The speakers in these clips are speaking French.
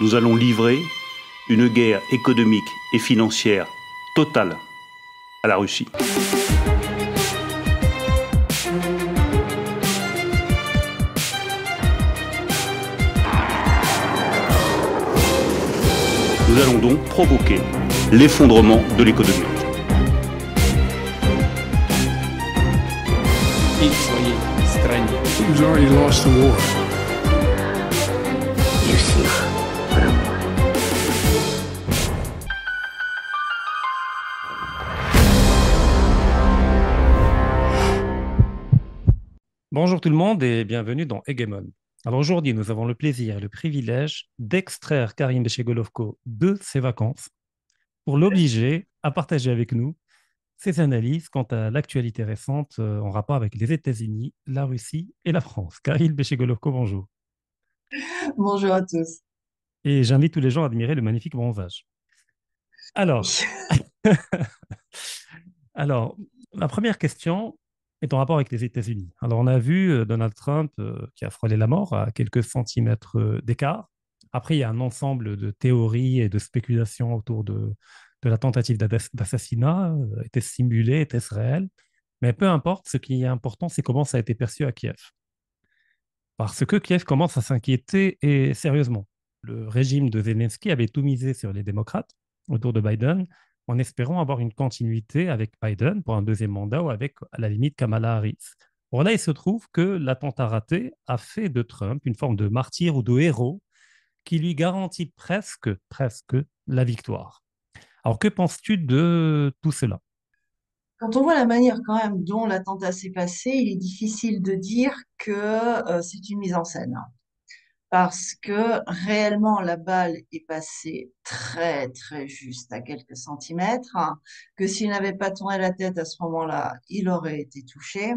Nous allons livrer une guerre économique et financière totale à la Russie. Nous allons donc provoquer l'effondrement de l'économie. Who's already lost the war? И всех порамор. Bonjour tout le monde et bienvenue dans Hegemon. Alors aujourd'hui, nous avons le plaisir et le privilège d'extraire Karim Bechegolovko de ses vacances pour l'obliger à partager avec nous ses analyses quant à l'actualité récente en rapport avec les États-Unis, la Russie et la France. Karim Bechegolovko, bonjour. Bonjour à tous. Et j'invite tous les gens à admirer le magnifique bronzage. Alors, alors, la première question est en rapport avec les États-Unis. Alors, on a vu Donald Trump qui a frôlé la mort à quelques centimètres d'écart. Après, il y a un ensemble de théories et de spéculations autour de la tentative d'assassinat. Était-ce simulé? Était-ce réel? Mais peu importe, ce qui est important, c'est comment ça a été perçu à Kiev. Parce que Kiev commence à s'inquiéter et sérieusement. Le régime de Zelensky avait tout misé sur les démocrates autour de Biden en espérant avoir une continuité avec Biden pour un deuxième mandat ou avec, à la limite, Kamala Harris. Bon, là, il se trouve que l'attentat raté a fait de Trump une forme de martyr ou de héros qui lui garantit presque la victoire. Alors, que penses-tu de tout cela? Quand on voit la manière quand même dont l'attentat s'est passé, il est difficile de dire que c'est une mise en scène. Parce que réellement, la balle est passée très, très juste à quelques centimètres, que s'il n'avait pas tourné la tête à ce moment-là, il aurait été touché.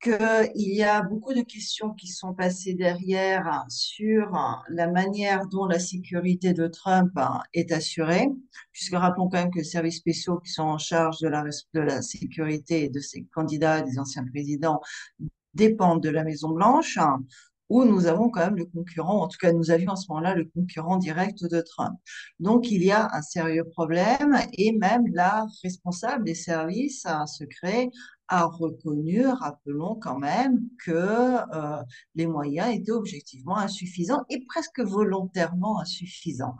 Qu'il y a beaucoup de questions qui sont passées derrière sur la manière dont la sécurité de Trump est assurée, puisque rappelons quand même que les services spéciaux qui sont en charge de la sécurité de ces candidats, des anciens présidents, dépendent de la Maison-Blanche, où nous avons quand même le concurrent, en tout cas nous avions à ce moment-là le concurrent direct de Trump. Donc il y a un sérieux problème et même la responsable des services secrets a reconnu, rappelons quand même, que les moyens étaient objectivement insuffisants et presque volontairement insuffisants.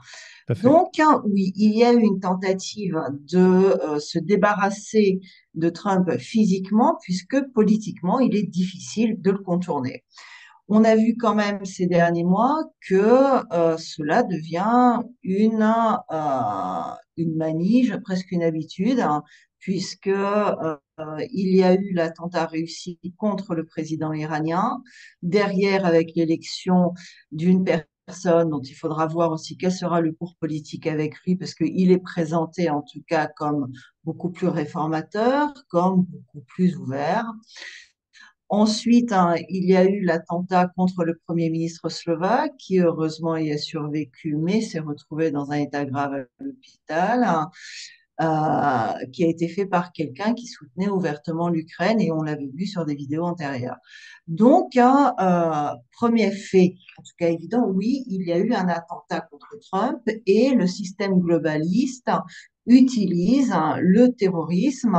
Tout à fait. Donc, oui, il y a eu une tentative de se débarrasser de Trump physiquement, puisque politiquement, il est difficile de le contourner. On a vu quand même ces derniers mois que cela devient une manige, presque une habitude, puisque il y a eu l'attentat réussi contre le président iranien, derrière avec l'élection d'une personne dont il faudra voir aussi quel sera le cours politique avec lui, parce qu'il est présenté en tout cas comme beaucoup plus réformateur, comme beaucoup plus ouvert. Ensuite, il y a eu l'attentat contre le Premier ministre slovaque, qui heureusement y a survécu, mais s'est retrouvé dans un état grave à l'hôpital, qui a été fait par quelqu'un qui soutenait ouvertement l'Ukraine, et on l'avait vu sur des vidéos antérieures. Donc, premier fait, en tout cas évident, oui, il y a eu un attentat contre Trump, et le système globaliste utilise le terrorisme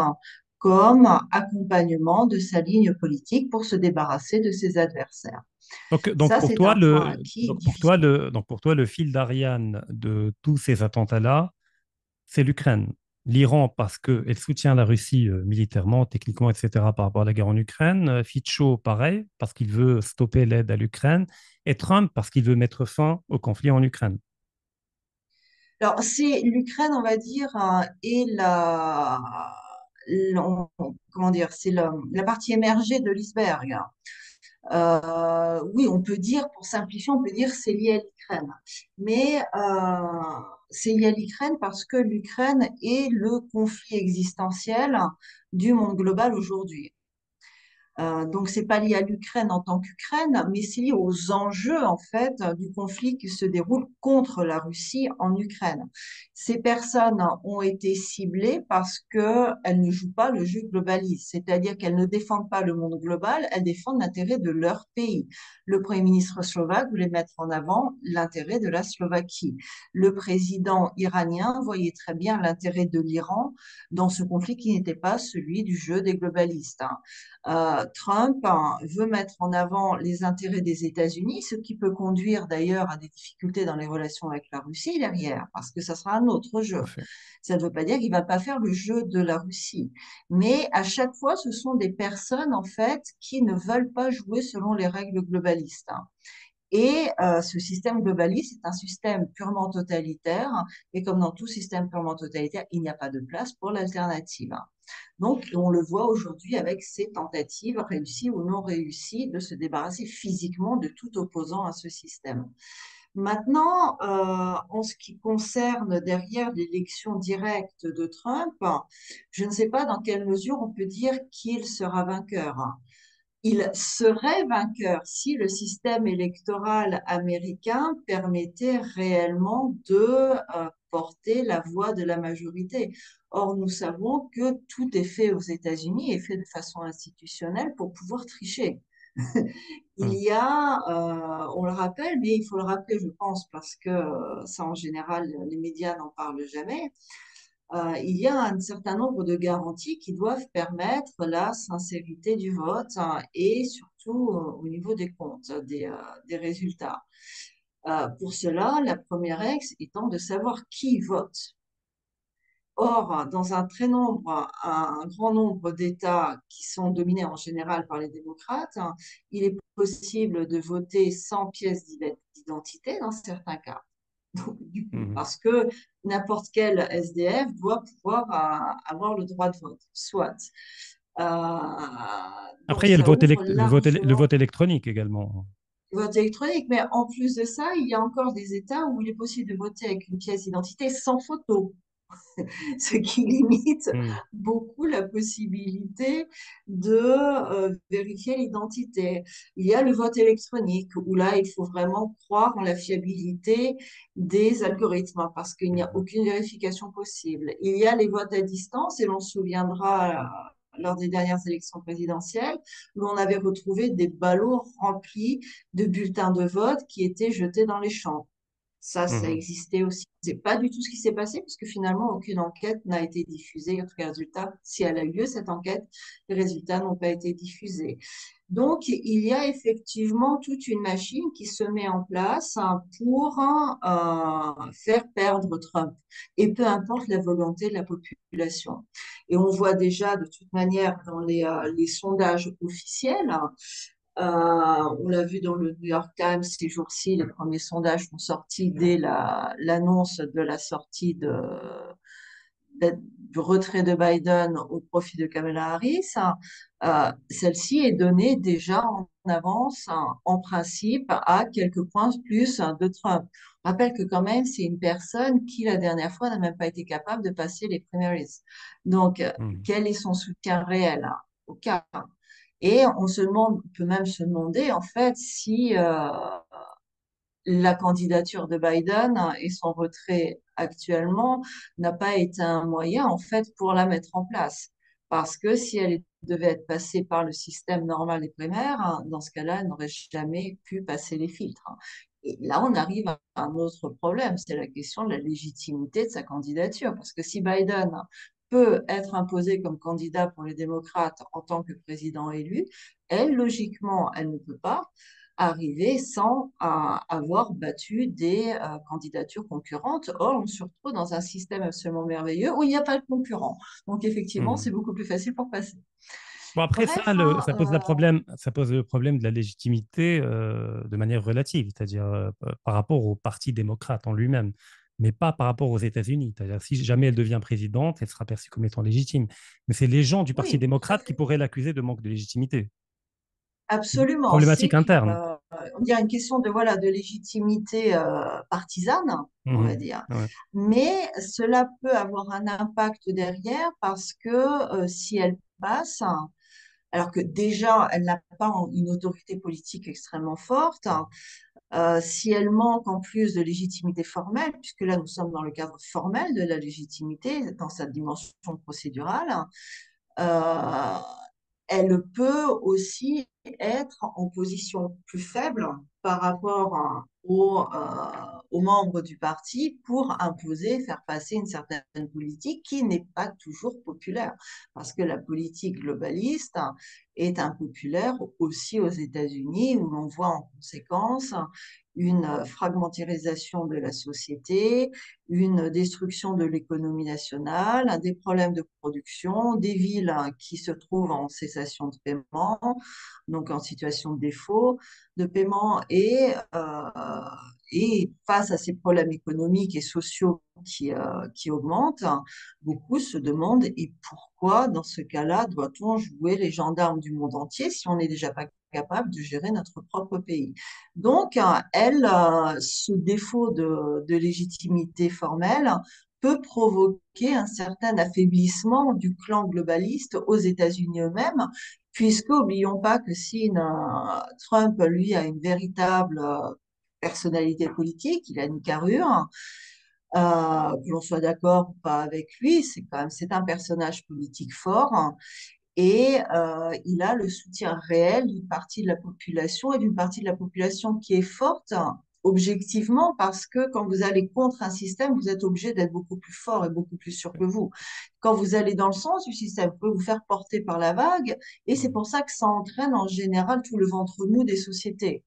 comme accompagnement de sa ligne politique pour se débarrasser de ses adversaires. Donc Ça, pour c'est toi, un point acquis difficile. donc pour toi, le fil d'Ariane de tous ces attentats-là, c'est l'Ukraine. L'Iran, parce qu'elle soutient la Russie militairement, techniquement, etc., par rapport à la guerre en Ukraine. Fico, pareil, parce qu'il veut stopper l'aide à l'Ukraine. Et Trump, parce qu'il veut mettre fin au conflit en Ukraine. Alors, c'est l'Ukraine, on va dire, et comment dire, c'est la partie émergée de l'iceberg. Oui, on peut dire, pour simplifier, on peut dire c'est lié à l'Ukraine. Mais c'est lié à l'Ukraine parce que l'Ukraine est le conflit existentiel du monde global aujourd'hui. Donc, c'est pas lié à l'Ukraine en tant qu'Ukraine, mais c'est lié aux enjeux, en fait, du conflit qui se déroule contre la Russie en Ukraine. Ces personnes ont été ciblées parce qu'elles ne jouent pas le jeu globaliste, c'est-à-dire qu'elles ne défendent pas le monde global, elles défendent l'intérêt de leur pays. Le Premier ministre slovaque voulait mettre en avant l'intérêt de la Slovaquie. Le président iranien voyait très bien l'intérêt de l'Iran dans ce conflit qui n'était pas celui du jeu des globalistes. Trump veut mettre en avant les intérêts des États-Unis, ce qui peut conduire d'ailleurs à des difficultés dans les relations avec la Russie derrière, parce que ça sera un autre jeu. Parfait. Ça ne veut pas dire qu'il ne va pas faire le jeu de la Russie. Mais à chaque fois, ce sont des personnes, en fait, qui ne veulent pas jouer selon les règles globalistes. Et ce système globaliste est un système purement totalitaire, et comme dans tout système purement totalitaire, il n'y a pas de place pour l'alternative. Donc, on le voit aujourd'hui avec ces tentatives réussies ou non réussies de se débarrasser physiquement de tout opposant à ce système. Maintenant, en ce qui concerne derrière l'élection directe de Trump, je ne sais pas dans quelle mesure on peut dire qu'il sera vainqueur. Il serait vainqueur si le système électoral américain permettait réellement de porter la voix de la majorité. Or, nous savons que tout est fait aux États-Unis et fait de façon institutionnelle pour pouvoir tricher. Il Mm. y a, on le rappelle, mais il faut le rappeler, je pense, parce que ça, en général, les médias n'en parlent jamais. Il y a un certain nombre de garanties qui doivent permettre la sincérité du vote et surtout au niveau des comptes, des résultats. Pour cela, la première règle étant de savoir qui vote. Or, dans un grand nombre d'États qui sont dominés en général par les démocrates, il est possible de voter sans pièce d'identité dans certains cas. Donc, du coup, Mhm. parce que n'importe quel SDF doit pouvoir avoir le droit de vote, soit. Donc, Après, il y a ça ouvre le largement vote électronique également. le vote électronique, mais en plus de ça, il y a encore des États où il est possible de voter avec une pièce d'identité sans photo. Ce qui limite Mm. beaucoup la possibilité de vérifier l'identité. Il y a le vote électronique où là, il faut vraiment croire en la fiabilité des algorithmes parce qu'il n'y a Mhm. aucune vérification possible. Il y a les votes à distance et l'on se souviendra lors des dernières élections présidentielles, où on avait retrouvé des ballots remplis de bulletins de vote qui étaient jetés dans les champs. Ça Mhm. existait aussi. C'est pas du tout ce qui s'est passé, parce que finalement, aucune enquête n'a été diffusée. En tout cas, résultat, si elle a eu lieu, cette enquête, les résultats n'ont pas été diffusés. Donc, il y a effectivement toute une machine qui se met en place pour faire perdre Trump, et peu importe la volonté de la population. Et on voit déjà de toute manière dans les sondages officiels, on l'a vu dans le New York Times ces jours-ci, les premiers sondages sont sortis dès l'annonce de la sortie du retrait de Biden au profit de Kamala Harris. Celle-ci est donnée déjà en avance, en principe, à quelques points plus de Trump. Je rappelle que quand même, c'est une personne qui, la dernière fois, n'a même pas été capable de passer les primaries. Donc, Mhm. quel est son soutien réel? Aucun. Et on se demande, on peut même se demander en fait si la candidature de Biden et son retrait actuellement n'a pas été un moyen en fait pour la mettre en place. Parce que si elle devait être passée par le système normal des primaires, dans ce cas-là, elle n'aurait jamais pu passer les filtres. Et là, on arrive à un autre problème, c'est la question de la légitimité de sa candidature. Parce que si Biden peut être imposé comme candidat pour les démocrates en tant que président élu, elle, logiquement, elle ne peut pas arriver sans avoir battu des candidatures concurrentes. Or, on se retrouve dans un système absolument merveilleux où il n'y a pas de concurrent. Donc, effectivement, c'est Mhm. beaucoup plus facile pour passer. Bon, après ça, Bref, hein, ça pose le problème de la légitimité de manière relative, c'est-à-dire par rapport au Parti démocrate en lui-même, mais pas par rapport aux États-Unis. C'est-à-dire si jamais elle devient présidente, elle sera perçue comme étant légitime. Mais c'est les gens du Parti oui, tout à démocrate qui fait. pourraient l'accuser de manque de légitimité. Absolument. Problématique C'est interne. on dirait une question de, voilà, de légitimité partisane, on va Mhm. dire. Ouais. Mais cela peut avoir un impact derrière parce que si elle passe, alors que déjà, elle n'a pas une autorité politique extrêmement forte. Si elle manque en plus de légitimité formelle, puisque là, nous sommes dans le cadre formel de la légitimité, dans sa dimension procédurale, euh, elle peut aussi être en position plus faible par rapport aux membres du parti pour imposer, faire passer une certaine politique qui n'est pas toujours populaire. Parce que la politique globaliste est impopulaire aussi aux États-Unis, où l'on voit en conséquence une fragmentarisation de la société, une destruction de l'économie nationale, des problèmes de production, des villes qui se trouvent en cessation de paiement, donc en situation de défaut de paiement, et face à ces problèmes économiques et sociaux qui augmentent, beaucoup se demandent et pourquoi, dans ce cas-là, doit-on jouer les gendarmes du monde entier si on n'est déjà pas capable de gérer notre propre pays. Donc, ce défaut de légitimité formelle peut provoquer un certain affaiblissement du clan globaliste aux États-Unis eux-mêmes, puisque, oublions pas que si Trump, lui, a une véritable personnalité politique, il a une carrure, que l'on soit d'accord ou pas avec lui, c'est un personnage politique fort, hein, et il a le soutien réel d'une partie de la population et d'une partie de la population qui est forte objectivement parce que quand vous allez contre un système, vous êtes obligé d'être beaucoup plus fort et beaucoup plus sûr que vous. Quand vous allez dans le sens du système, vous pouvez vous faire porter par la vague et c'est pour ça que ça entraîne en général tout le ventre mou des sociétés.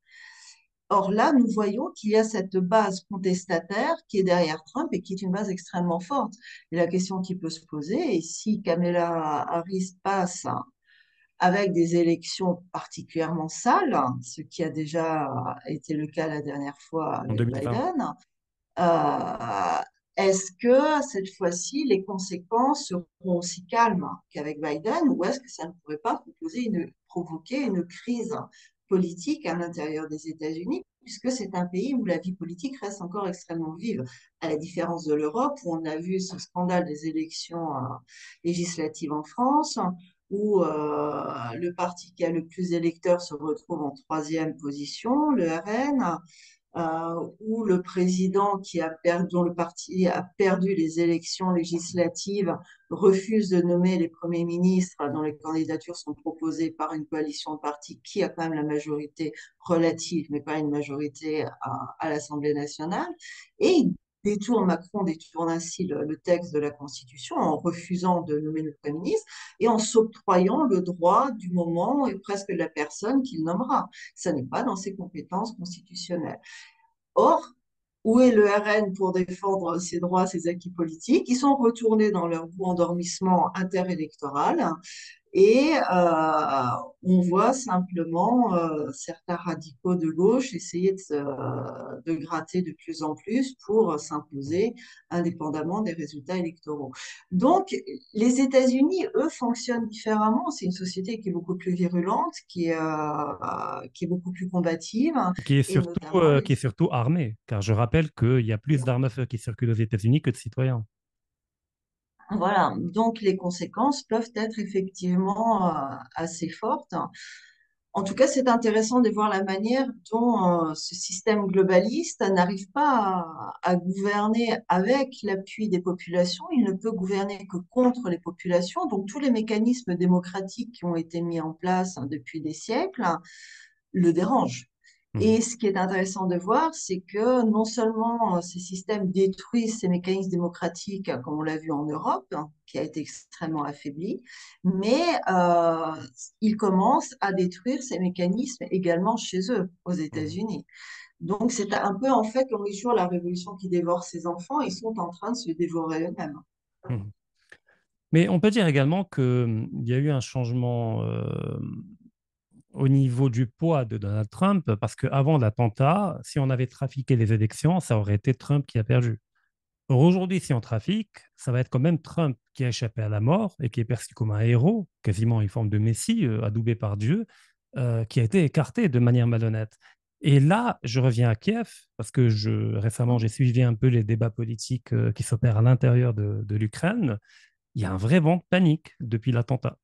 Or là, nous voyons qu'il y a cette base contestataire qui est derrière Trump et qui est une base extrêmement forte. Et la question qui peut se poser est si Kamala Harris passe avec des élections particulièrement sales, ce qui a déjà été le cas la dernière fois En avec 2020. Biden, euh, est-ce que cette fois-ci les conséquences seront aussi calmes qu'avec Biden ou est-ce que ça ne pourrait pas provoquer une crise politique à l'intérieur des États-Unis, puisque c'est un pays où la vie politique reste encore extrêmement vive, à la différence de l'Europe, où on a vu ce scandale des élections législatives en France, où le parti qui a le plus d'électeurs se retrouve en troisième position, le RN, où le président dont le parti a perdu les élections législatives refuse de nommer les premiers ministres dont les candidatures sont proposées par une coalition de partis qui a quand même la majorité relative, mais pas une majorité à l'Assemblée nationale. Et Macron détourne ainsi le texte de la Constitution en refusant de nommer le Premier ministre et en s'octroyant le droit du moment et presque de la personne qu'il nommera. Ça n'est pas dans ses compétences constitutionnelles. Or, où est le RN pour défendre ses droits, ses acquis politiques? Ils sont retournés dans leur doux endormissement interélectoral et on voit simplement certains radicaux de gauche essayer de gratter de plus en plus pour s'imposer indépendamment des résultats électoraux. Donc, les États-Unis, eux, fonctionnent différemment. C'est une société qui est beaucoup plus virulente, qui est beaucoup plus combative, et notamment les. Qui est surtout armé, car je rappelle qu'il y a plus d'armes à feu qui circulent aux États-Unis que de citoyens. Voilà, donc les conséquences peuvent être effectivement assez fortes. En tout cas, c'est intéressant de voir la manière dont ce système globaliste n'arrive pas à gouverner avec l'appui des populations. Il ne peut gouverner que contre les populations. Donc, tous les mécanismes démocratiques qui ont été mis en place depuis des siècles le dérangent. Mhm. Et ce qui est intéressant de voir, c'est que non seulement ces systèmes détruisent ces mécanismes démocratiques, comme on l'a vu en Europe, hein, qui a été extrêmement affaibli, mais ils commencent à détruire ces mécanismes également chez eux, aux Mhm. États-Unis. Donc c'est un peu en fait comme toujours la révolution qui dévore ses enfants, ils sont en train de se dévorer eux-mêmes. Mhm. Mais on peut dire également qu'il y a eu un changement au niveau du poids de Donald Trump, parce qu'avant l'attentat, si on avait trafiqué les élections, ça aurait été Trump qui a perdu. Or, aujourd'hui, si on trafique, ça va être quand même Trump qui a échappé à la mort et qui est perçu comme un héros, quasiment une forme de messie, adoubé par Dieu, qui a été écarté de manière malhonnête. Et là, je reviens à Kiev, parce que récemment, j'ai suivi un peu les débats politiques qui s'opèrent à l'intérieur de l'Ukraine. Il y a un vrai vent de panique depuis l'attentat.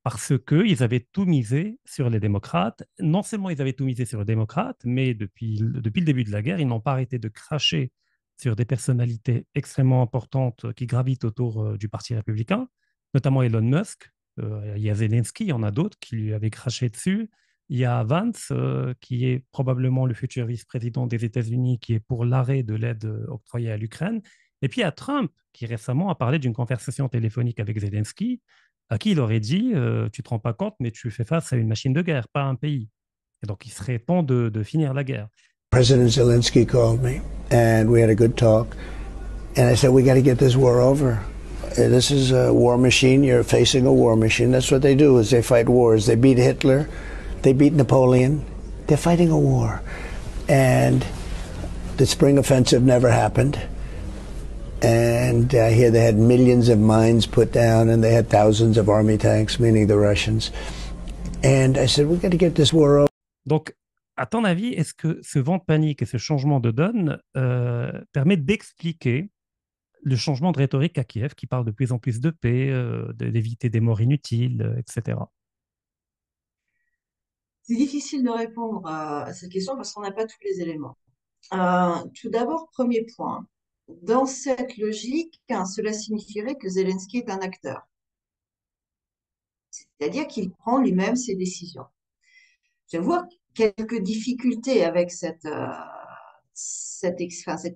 parce qu'ils avaient tout misé sur les démocrates. Non seulement ils avaient tout misé sur les démocrates, mais depuis le début de la guerre, ils n'ont pas arrêté de cracher sur des personnalités extrêmement importantes qui gravitent autour du Parti républicain, notamment Elon Musk. Il y a Zelensky, il y en a d'autres qui lui avaient craché dessus. Il y a Vance, qui est probablement le futur vice-président des États-Unis, qui est pour l'arrêt de l'aide octroyée à l'Ukraine. Et puis il y a Trump, qui récemment a parlé d'une conversation téléphonique avec Zelensky, à qui il aurait dit tu ne te rends pas compte, mais tu fais face à une machine de guerre, pas un pays. Et donc, il serait temps de finir la guerre. President Zelensky called me, and we had a good talk. And I said, we got to get this war over. This is a war machine. You're facing a war machine. That's what they do, is they fight wars. They beat Hitler. They beat Napoleon. They're fighting a war. And the spring offensive never happened. And I hear they had millions of mines put down, and they had thousands of army tanks, meaning the Russians. And I said, we got to get this war over. Donc, à ton avis, est-ce que ce vent de panique et ce changement de donne permet d'expliquer le changement de rhétorique à Kiev, qui parle de plus en plus de paix, d'éviter des morts inutiles, etc. C'est difficile de répondre à cette question parce qu'on n'a pas tous les éléments. Tout d'abord, premier point. Dans cette logique, cela signifierait que Zelensky est un acteur. C'est-à-dire qu'il prend lui-même ses décisions. Je vois quelques difficultés avec cette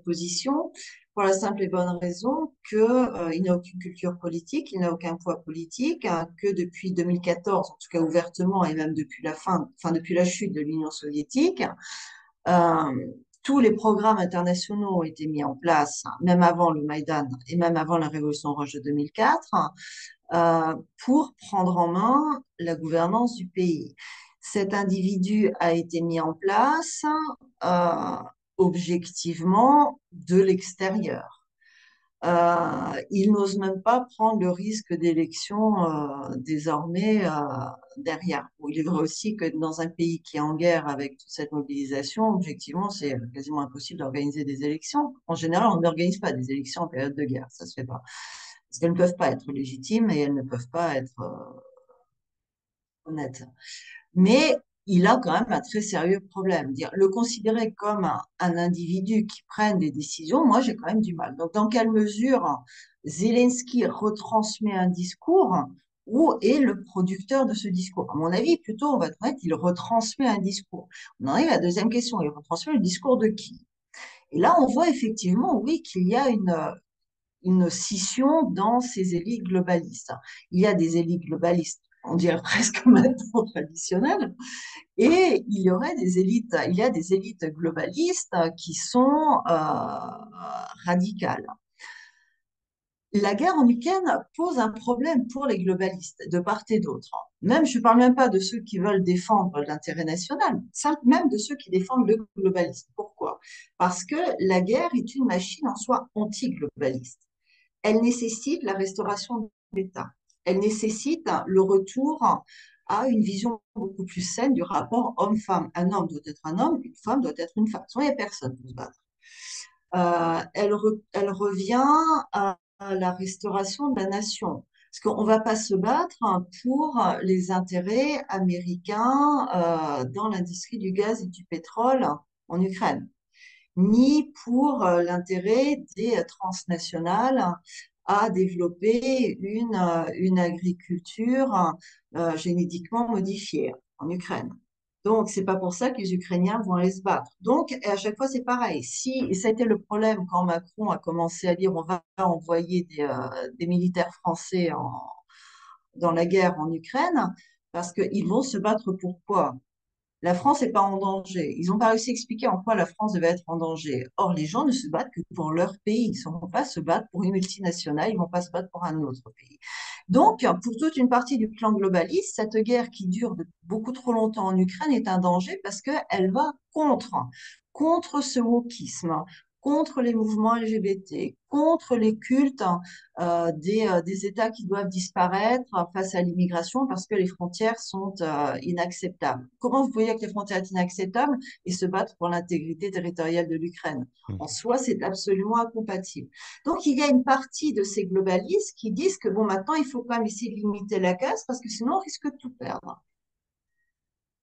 position, pour la simple et bonne raison qu'il n'a aucune culture politique, il n'a aucun poids politique, que depuis 2014, en tout cas ouvertement, et même depuis depuis la chute de l'Union soviétique, tous les programmes internationaux ont été mis en place, même avant le Maïdan et même avant la Révolution rouge de 2004, pour prendre en main la gouvernance du pays. Cet individu a été mis en place objectivement de l'extérieur. Il n'ose même pas prendre le risque d'élection désormais derrière. Bon, il est vrai aussi que dans un pays qui est en guerre avec toute cette mobilisation, objectivement, c'est quasiment impossible d'organiser des élections. En général, on n'organise pas des élections en période de guerre, ça se fait pas. Parce qu'elles ne peuvent pas être légitimes et elles ne peuvent pas être honnêtes. Mais il a quand même un très sérieux problème. Le considérer comme un individu qui prenne des décisions, moi, j'ai quand même du mal. Donc, dans quelle mesure Zelensky retransmet un discours ou est le producteur de ce discours? À mon avis, plutôt, on va être honnête, il retransmet un discours. On arrive à la deuxième question. Il retransmet le discours de qui? Et là, on voit effectivement, oui, qu'il y a une scission dans ces élites globalistes. Il y a des élites globalistes, on dirait presque maintenant traditionnelles, et il y a des élites globalistes qui sont radicales. La guerre en Ukraine pose un problème pour les globalistes de part et d'autre. Même, je ne parle même pas de ceux qui veulent défendre l'intérêt national, même de ceux qui défendent le globalisme. Pourquoi? Parce que la guerre est une machine en soi anti-globaliste. Elle nécessite la restauration de l'État. Elle nécessite le retour à une vision beaucoup plus saine du rapport homme-femme. Un homme doit être un homme, une femme doit être une femme. Sinon, il n'y a personne pour se battre. Elle revient à la restauration de la nation. Parce qu'on ne va pas se battre pour les intérêts américains dans l'industrie du gaz et du pétrole en Ukraine, ni pour l'intérêt des transnationales à développer une agriculture génétiquement modifiée en Ukraine. Donc, c'est pas pour ça que les Ukrainiens vont aller se battre. Donc, à chaque fois, c'est pareil. Et ça a été le problème quand Macron a commencé à dire on va envoyer des militaires français dans la guerre en Ukraine, parce qu'ils vont se battre pour quoi? La France n'est pas en danger. Ils n'ont pas réussi à expliquer en quoi la France devait être en danger. Or, les gens ne se battent que pour leur pays. Ils ne vont pas se battre pour une multinationale, ils ne vont pas se battre pour un autre pays. Donc, pour toute une partie du clan globaliste, cette guerre qui dure beaucoup trop longtemps en Ukraine est un danger parce qu'elle va contre ce wokisme, contre les mouvements LGBT, contre les cultes des États qui doivent disparaître face à l'immigration parce que les frontières sont inacceptables. Comment vous pouvez dire que les frontières sont inacceptables et se battre pour l'intégrité territoriale de l'Ukraine? En soi, c'est absolument incompatible. Donc, il y a une partie de ces globalistes qui disent que bon, maintenant, il faut quand même essayer de limiter la casse parce que sinon, on risque de tout perdre.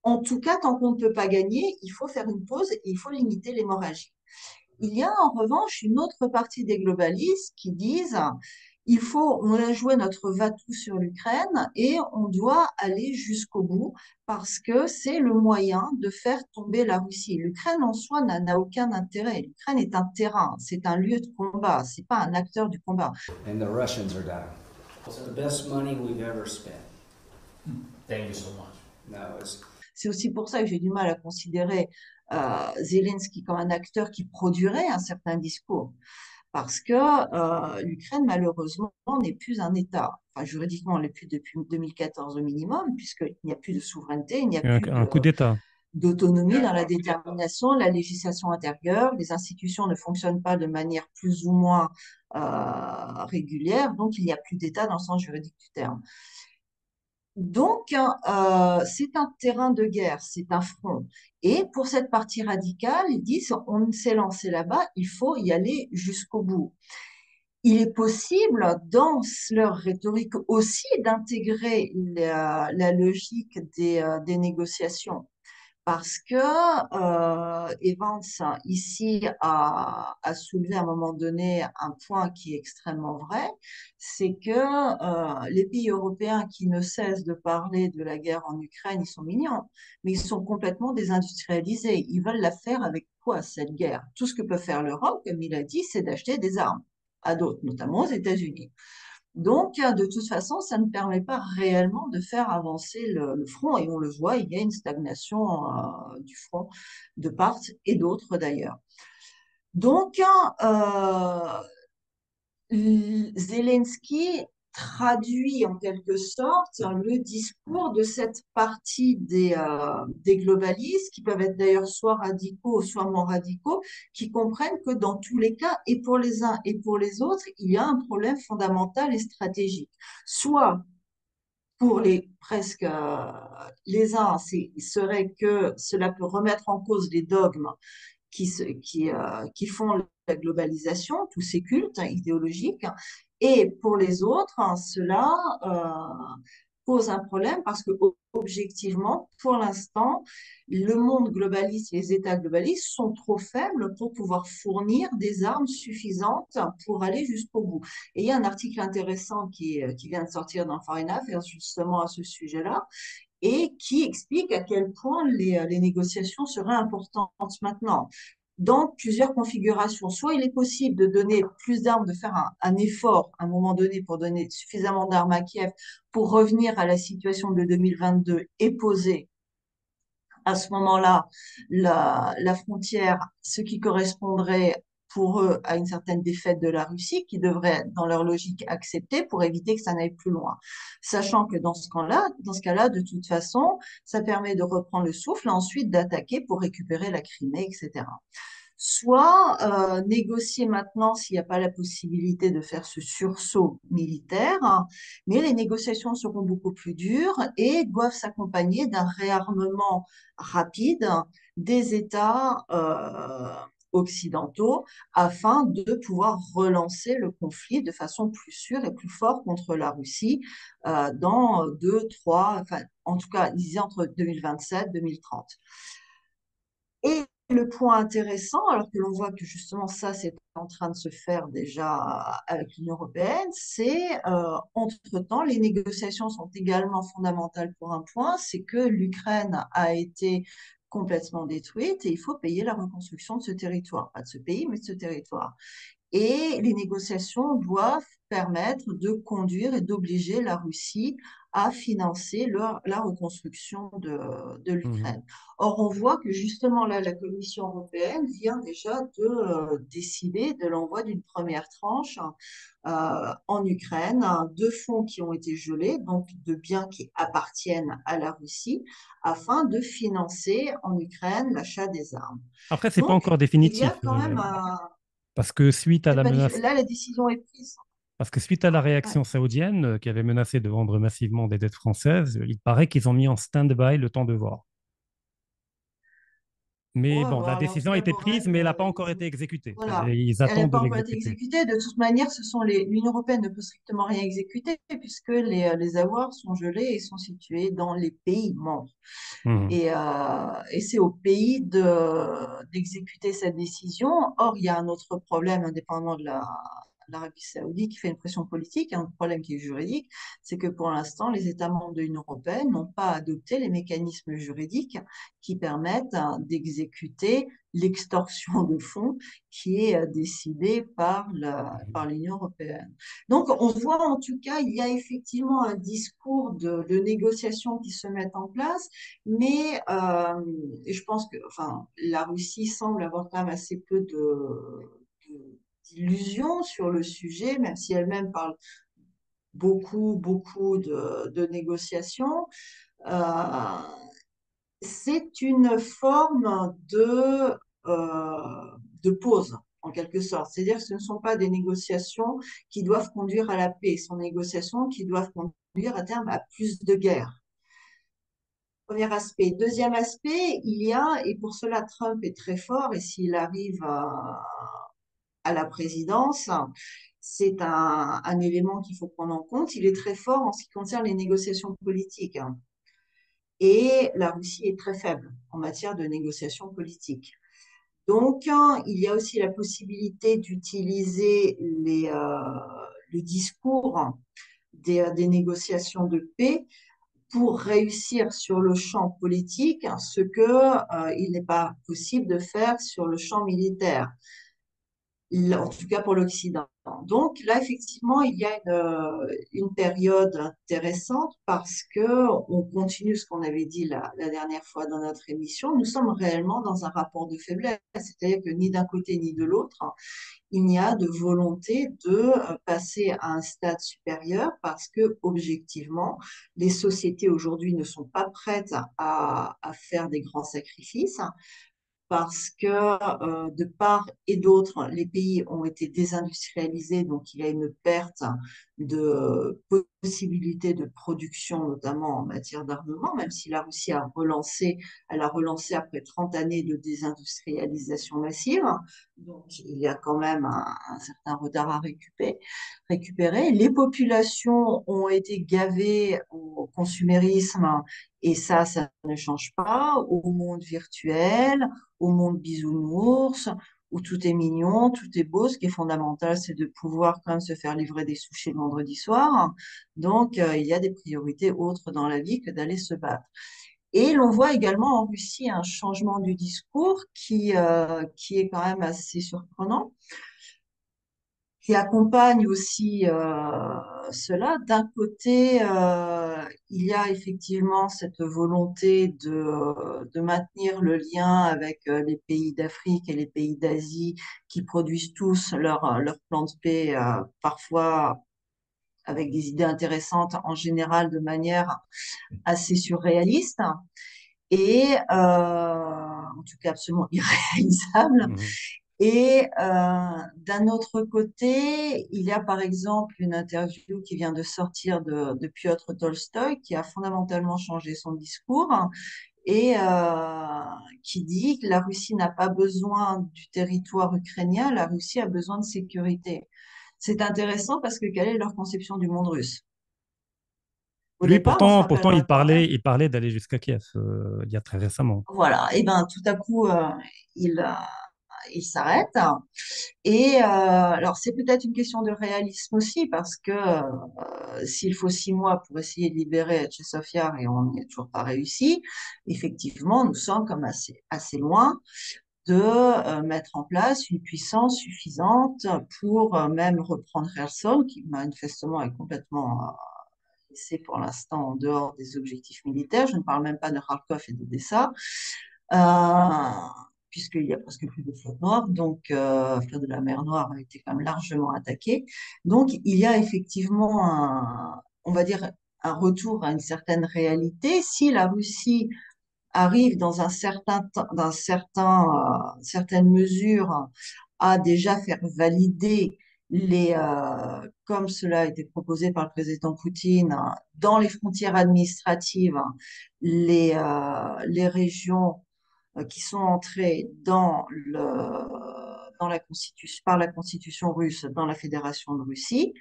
En tout cas, tant qu'on ne peut pas gagner, il faut faire une pause et il faut limiter l'hémorragie. Il y a en revanche une autre partie des globalistes qui disent on a joué notre va-tout sur l'Ukraine et on doit aller jusqu'au bout parce que c'est le moyen de faire tomber la Russie. L'Ukraine en soi n'a aucun intérêt. L'Ukraine est un terrain, c'est un lieu de combat, c'est pas un acteur du combat. And the Russians are down. It's the best money we've ever spent. Thank you so much. No, it's C'est aussi pour ça que j'ai du mal à considérer Zelensky comme un acteur qui produirait un certain discours. Parce que l'Ukraine, malheureusement, n'est plus un État. Enfin, juridiquement, elle n'est plus depuis 2014 au minimum, puisqu'il n'y a plus de souveraineté, il n'y a plus Un coup d'État. d'autonomie dans la détermination, la législation intérieure, les institutions ne fonctionnent pas de manière plus ou moins régulière, donc il n'y a plus d'État dans le sens juridique du terme. Donc, c'est un terrain de guerre, c'est un front. Et pour cette partie radicale, ils disent, on s'est lancé là-bas, il faut y aller jusqu'au bout. Il est possible, dans leur rhétorique aussi, d'intégrer la logique des négociations. Parce que Evans, ici, a soulevé à un moment donné un point qui est extrêmement vrai, c'est que les pays européens qui ne cessent de parler de la guerre en Ukraine, ils sont mignons, mais ils sont complètement désindustrialisés. Ils veulent la faire avec quoi, cette guerre? Tout ce que peut faire l'Europe, comme il a dit, c'est d'acheter des armes à d'autres, notamment aux États-Unis. Donc, de toute façon, ça ne permet pas réellement de faire avancer le front. Et on le voit, il y a une stagnation du front de part et d'autre d'ailleurs. Donc, Zelensky traduit en quelque sorte le discours de cette partie des globalistes, qui peuvent être d'ailleurs soit radicaux, soit moins radicaux, qui comprennent que dans tous les cas, et pour les uns et pour les autres, il y a un problème fondamental et stratégique. Soit pour les uns, il serait que cela peut remettre en cause les dogmes qui font la globalisation, tous ces cultes idéologiques. Et pour les autres, cela pose un problème parce que objectivement, pour l'instant, le monde globaliste, les États globalistes sont trop faibles pour pouvoir fournir des armes suffisantes pour aller jusqu'au bout. Et il y a un article intéressant qui vient de sortir dans Foreign Affairs justement à ce sujet-là, et qui explique à quel point les négociations seraient importantes maintenant dans plusieurs configurations. Soit il est possible de donner plus d'armes, de faire un effort à un moment donné pour donner suffisamment d'armes à Kiev pour revenir à la situation de 2022 et poser à ce moment-là la frontière, ce qui correspondrait pour eux à une certaine défaite de la Russie, qui devrait, dans leur logique, accepter pour éviter que ça n'aille plus loin. Sachant que dans ce cas-là, de toute façon, ça permet de reprendre le souffle et ensuite d'attaquer pour récupérer la Crimée, etc. Soit négocier maintenant s'il n'y a pas la possibilité de faire ce sursaut militaire, mais les négociations seront beaucoup plus dures et doivent s'accompagner d'un réarmement rapide des États occidentaux afin de pouvoir relancer le conflit de façon plus sûre et plus forte contre la Russie dans 2, 3, enfin en tout cas, disait entre 2027 et 2030. Et le point intéressant, alors que l'on voit que justement ça, c'est en train de se faire déjà avec l'Union européenne, c'est entre-temps, les négociations sont également fondamentales pour un point, c'est que l'Ukraine a été complètement détruite et il faut payer la reconstruction de ce territoire, pas de ce pays, mais de ce territoire. Et les négociations doivent permettre de conduire et d'obliger la Russie à financer la reconstruction de l'Ukraine. Or, on voit que justement là, la Commission européenne vient déjà de décider de l'envoi d'une première tranche en Ukraine, de fonds qui ont été gelés, donc de biens qui appartiennent à la Russie, afin de financer en Ukraine l'achat des armes. Après, c'est pas Donc, encore il y a définitif. quand même Parce que suite à C'est la pas menace, là, la décision est prise. parce que suite à la Ouais. réaction saoudienne qui avait menacé de vendre massivement des dettes françaises, il paraît qu'ils ont mis en stand-by le temps de voir. Mais Ouais, bon, bon, la alors, en tout décision a cas, été prise, Borrell, mais elle n'a pas encore été exécutée. voilà. Et ils Elle n'a attendent de pas encore été l'exécuter. exécutée. De toute manière, l'Union européenne ne peut strictement rien exécuter puisque les avoirs sont gelés et sont situés dans les pays membres. Mhm. Et c'est au pays d'exécuter cette décision. Or, il y a un autre problème indépendant de l'Arabie Saoudite qui fait une pression politique, un problème qui est juridique, c'est que pour l'instant, les États membres de l'Union européenne n'ont pas adopté les mécanismes juridiques qui permettent d'exécuter l'extorsion de fonds qui est décidée par l'Union européenne. Donc, on voit en tout cas, il y a effectivement un discours de négociation qui se met en place, mais je pense que enfin, la Russie semble avoir quand même assez peu d'illusions sur le sujet, même si elle-même parle beaucoup de négociations. Euh, c'est une forme de pause, en quelque sorte. C'est-à-dire que ce ne sont pas des négociations qui doivent conduire à la paix, ce sont des négociations qui doivent conduire à terme à plus de guerre. Premier aspect. Deuxième aspect, il y a, et pour cela Trump est très fort, et s'il arrive à la présidence, c'est un élément qu'il faut prendre en compte. Il est très fort en ce qui concerne les négociations politiques. Et la Russie est très faible en matière de négociations politiques. Donc, il y a aussi la possibilité d'utiliser le discours des négociations de paix pour réussir sur le champ politique ce que il n'est pas possible de faire sur le champ militaire, en tout cas pour l'Occident. Donc là, effectivement, il y a une période intéressante parce que on continue ce qu'on avait dit la dernière fois dans notre émission. Nous sommes réellement dans un rapport de faiblesse, c'est-à-dire que ni d'un côté ni de l'autre, il n'y a de volonté de passer à un stade supérieur parce que, objectivement, les sociétés aujourd'hui ne sont pas prêtes à faire des grands sacrifices parce que de part et d'autre, les pays ont été désindustrialisés, donc il y a une perte de possibilités de production, notamment en matière d'armement, même si la Russie elle a relancé après 30 années de désindustrialisation massive. Donc il y a quand même un certain retard à récupérer. Les populations ont été gavées au consumérisme et ça ne change pas, au monde virtuel, au monde bisounours, où tout est mignon, tout est beau. Ce qui est fondamental, c'est de pouvoir quand même se faire livrer des sushis le vendredi soir. Donc, il y a des priorités autres dans la vie que d'aller se battre. Et l'on voit également en Russie un changement du discours qui est quand même assez surprenant, qui accompagne aussi cela. D'un côté, il y a effectivement cette volonté de maintenir le lien avec les pays d'Afrique et les pays d'Asie qui produisent tous leur plan de paix, parfois avec des idées intéressantes, en général de manière assez surréaliste et en tout cas absolument irréalisable. Mhm. Et d'un autre côté, il y a par exemple une interview qui vient de sortir de Piotr Tolstoï, qui a fondamentalement changé son discours et qui dit que la Russie n'a pas besoin du territoire ukrainien, la Russie a besoin de sécurité. C'est intéressant parce que quelle est leur conception du monde russe? Au Lui, départ, on se pourtant rappellera quand même. il parlait d'aller jusqu'à Kiev il y a très récemment. Voilà, et ben tout à coup, il, euh, il s'arrête. Et alors, c'est peut-être une question de réalisme aussi, parce que s'il faut 6 mois pour essayer de libérer Tchésofiar et on n'y a toujours pas réussi, effectivement, nous sommes comme assez loin de mettre en place une puissance suffisante pour même reprendre Kherson, qui manifestement est complètement laissé pour l'instant en dehors des objectifs militaires. Je ne parle même pas de Kharkov et d'Odessa. Euh, Puisqu'il y a presque plus de flotte noire, donc flotte de la mer Noire a été quand même largement attaquée. Donc il y a effectivement on va dire, un retour à une certaine réalité. Si la Russie arrive dans un certain temps, certaines mesures à déjà faire valider comme cela a été proposé par le président Poutine, dans les frontières administratives, les régions qui sont entrées dans la constitution, par la constitution russe dans la Fédération de Russie,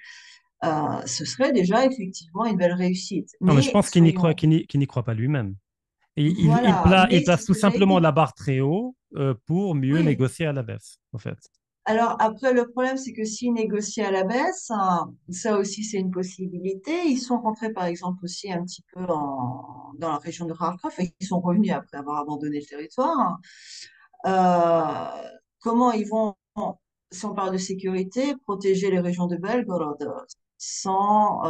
ce serait déjà effectivement une belle réussite. Non, mais je Mais pense soyons, qu'il n'y croit pas lui-même. Et voilà, il mais c'est place ce tout que j'allais simplement dire. la barre très haut pour mieux Oui. négocier à la baisse, en fait. Alors après, le problème, c'est que s'ils négocient à la baisse, hein, ça aussi, c'est une possibilité. Ils sont rentrés, par exemple, aussi un petit peu dans la région de Kharkov et ils sont revenus après avoir abandonné le territoire. Comment ils vont, si on parle de sécurité, protéger les régions de Belgorod sans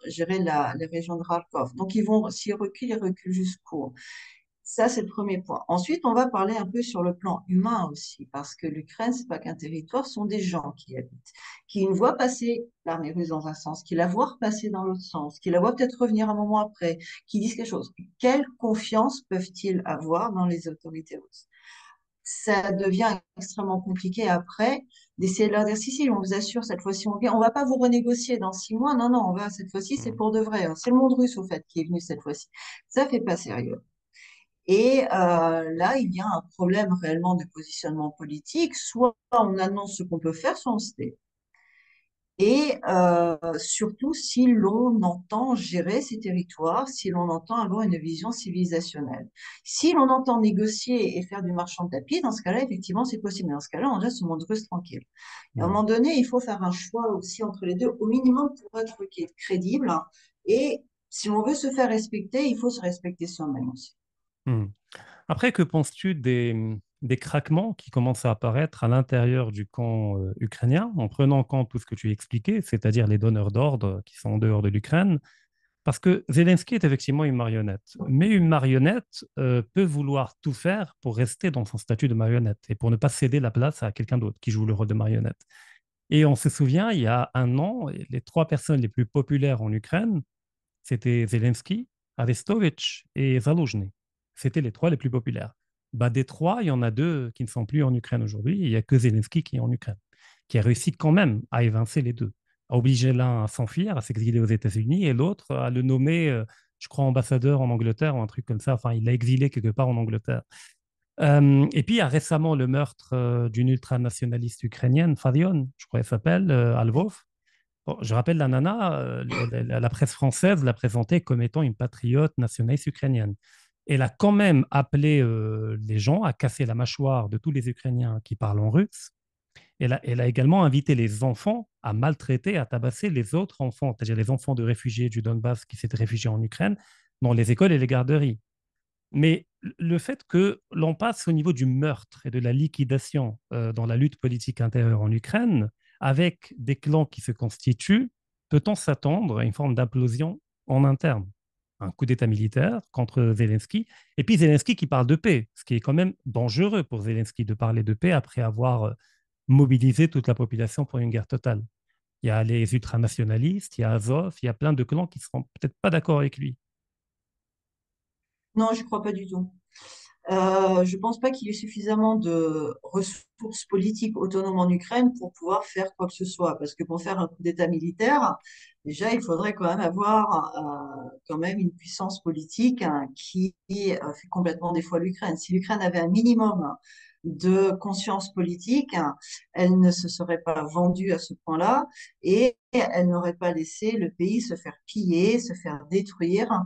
gérer les régions de Kharkov. Donc, s'ils reculent, ils reculent jusqu'où? Ça, c'est le premier point. Ensuite, on va parler un peu sur le plan humain aussi, parce que l'Ukraine, c'est pas qu'un territoire, ce sont des gens qui y habitent, qui une voient passer l'armée russe dans un sens, qui la voient repasser dans l'autre sens, qui la voient peut-être revenir un moment après, qui disent quelque chose. Quelle confiance peuvent-ils avoir dans les autorités russes? Ça devient extrêmement compliqué après d'essayer de leur dire si, on vous assure, cette fois-ci, on va pas vous renégocier dans 6 mois. Non, non, cette fois-ci, c'est pour de vrai. C'est le monde russe, au fait, qui est venu cette fois-ci. Ça fait pas sérieux. Et là, il y a un problème réellement de positionnement politique. Soit on annonce ce qu'on peut faire, soit on se tait. Et surtout, si l'on entend gérer ces territoires, si l'on entend avoir une vision civilisationnelle. Si l'on entend négocier et faire du marchand de tapis, dans ce cas-là, effectivement, c'est possible. Mais dans ce cas-là, on reste ce monde russe tranquille. Et à un moment donné, il faut faire un choix aussi entre les deux, au minimum pour être crédible. Et si on veut se faire respecter, il faut se respecter soi-même aussi. Hmm. Après, que penses-tu des craquements qui commencent à apparaître à l'intérieur du camp ukrainien, en prenant en compte tout ce que tu expliquais, c'est-à-dire les donneurs d'ordre qui sont en dehors de l'Ukraine? Parce que Zelensky est effectivement une marionnette, mais une marionnette peut vouloir tout faire pour rester dans son statut de marionnette et pour ne pas céder la place à quelqu'un d'autre qui joue le rôle de marionnette. Et on se souvient, il y a un an, les trois personnes les plus populaires en Ukraine, c'était Zelensky, Arestovitch et Zaloujny. C'était les trois les plus populaires. Bah, des trois, il y en a deux qui ne sont plus en Ukraine aujourd'hui. Il n'y a que Zelensky qui est en Ukraine, qui a réussi quand même à évincer les deux, à obliger l'un à s'enfuir, à s'exiler aux États-Unis, et l'autre à le nommer, je crois, ambassadeur en Angleterre ou un truc comme ça. Enfin, il l'a exilé quelque part en Angleterre. Et puis, il y a récemment le meurtre d'une ultranationaliste ukrainienne, Fadion, je crois qu'elle s'appelle, à Lvov. Bon, je rappelle, la nana, la presse française l'a présentée comme étant une patriote nationaliste ukrainienne. Elle a quand même appelé les gens à casser la mâchoire de tous les Ukrainiens qui parlent en russe. Elle a également invité les enfants à maltraiter, à tabasser les autres enfants, c'est-à-dire les enfants de réfugiés du Donbass qui s'étaient réfugiés en Ukraine, dans les écoles et les garderies. Mais le fait que l'on passe au niveau du meurtre et de la liquidation dans la lutte politique intérieure en Ukraine, avec des clans qui se constituent, peut-on s'attendre à une forme d'implosion en interne? Un coup d'État militaire contre Zelensky, et puis Zelensky qui parle de paix, ce qui est quand même dangereux pour Zelensky de parler de paix après avoir mobilisé toute la population pour une guerre totale. Il y a les ultranationalistes, il y a Azov, il y a plein de clans qui ne seront peut-être pas d'accord avec lui. Non, je crois pas du tout. Je pense pas qu'il y ait suffisamment de ressources politiques autonomes en Ukraine pour pouvoir faire quoi que ce soit. Parce que pour faire un coup d'État militaire, déjà, il faudrait quand même avoir quand même une puissance politique hein, qui fait complètement défaut à l'Ukraine. Si l'Ukraine avait un minimum de conscience politique, hein, elle ne se serait pas vendue à ce point-là et elle n'aurait pas laissé le pays se faire piller, se faire détruire